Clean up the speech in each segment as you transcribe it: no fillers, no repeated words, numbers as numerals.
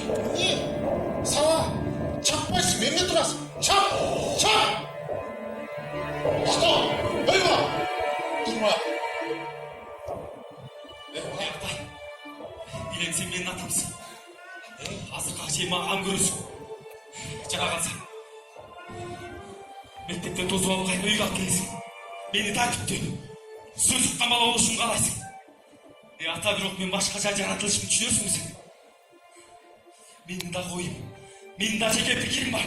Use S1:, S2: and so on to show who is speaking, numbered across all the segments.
S1: Не, сава, чаппайсың, менде тұрасың. Чап! Что? Ойма! Тұрма.
S2: Аяқтай. Билен сен менің атамсың. Азырға шейін маған көресің. Жаңа қалсам. Мектептен тозып алып қайта үйге алып келесің. Мені тәртіптен. Сөзіп қамалау үшін қалайсың. Ата бирок мен башкача жаратылышымды түшүнөсүңбү сен? Менин да коюм, менин да жеке пикирим бар.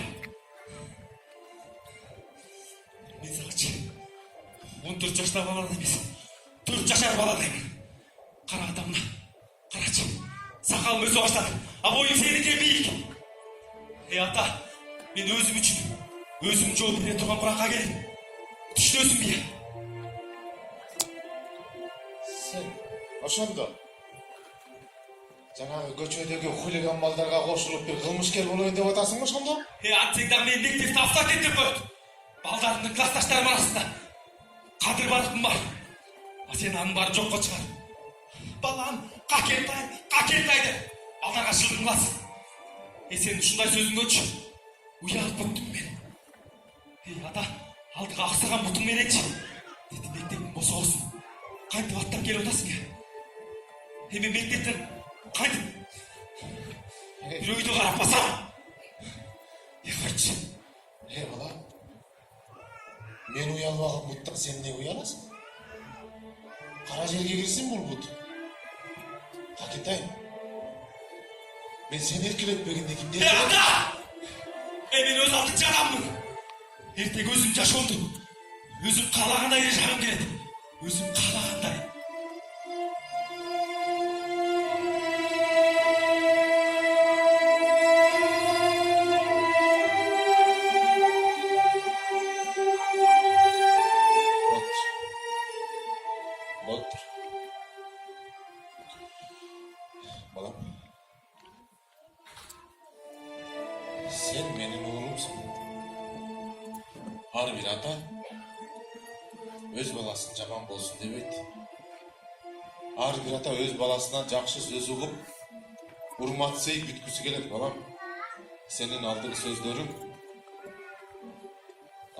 S2: Мен сагачы 14 жашта бала эмес, 4 жашар баладаймын. Кара атамна, карачы, сакалым өсө баштады, а боюм сеники бийик. Ата, мен өзүм үчүн, өзүм жооп бере турган буракка келдим. Түшүнөсүңбү?
S1: Сен ошондо жаңағы көчөдөгү хулиган балдарга кошулуп бир кылмышкер болоюн деп атасыңбы ошондо?
S2: Атсең да мен мектепти автотет деп коет. Балдарымдын классташтарым арасында кадыр баркым бар. А сен анын баарын жокко чыгар. Балам, какентай деп алдарга шылдың кыласың. Сен ушундай сөзүңгөчү уялып кеттим мен. Ата, алдыга аксаган бутуң мененчи деди мектептин босогосун кантип аттап келип атасың? Эми мектептен кантип бир өйдө карап басам? Койчу.
S1: Бала, мен уялбаган буттан сен эмнеге уяласың? Кара жерге кирсин бул бут. Какетайм, мен сени эркелетпегенде кимди?
S2: Ата! Мен өз алдынча адаммын. Эртең өзүм жашоомду өзүм каалагандай жашагым келет. Өзүм каалагандай.
S1: Болуптур. Балам, сен менин уулумсуң. Ар бир ата өз баласын жаман болсун дебейт. Ар бир ата өз баласынан жакшы сөз угуп, урмат сый күткүсү келет. Балам, сенин алдыңкы сөздөрүң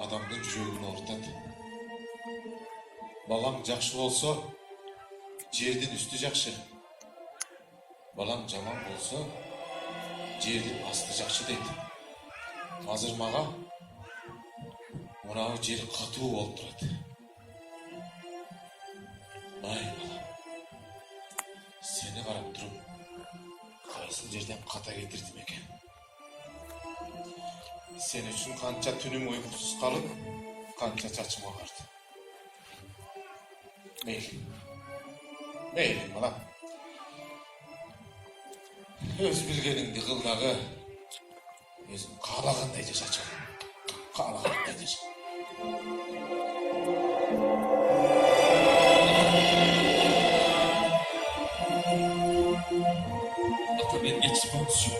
S1: адамдын жүрөгүн оорутат. Балаң жакшы болсо, жердин үстү жакшы. Балаң жаман болсо, жердин асты жакшы дейт. Азыр мага мынау жер катуу болуп турат. Ай балам, сени карап туруп, кайсы жерден ката кетирдим экен. Сен үчүн канча түнүм уйкусуз калып, канча чачым агарды. Мейли, балам. Өз билгениңди кыл дагы, өзүң каалагандай жашачы. Каалагандай жаша.
S2: Ата, мен кечирип атышым.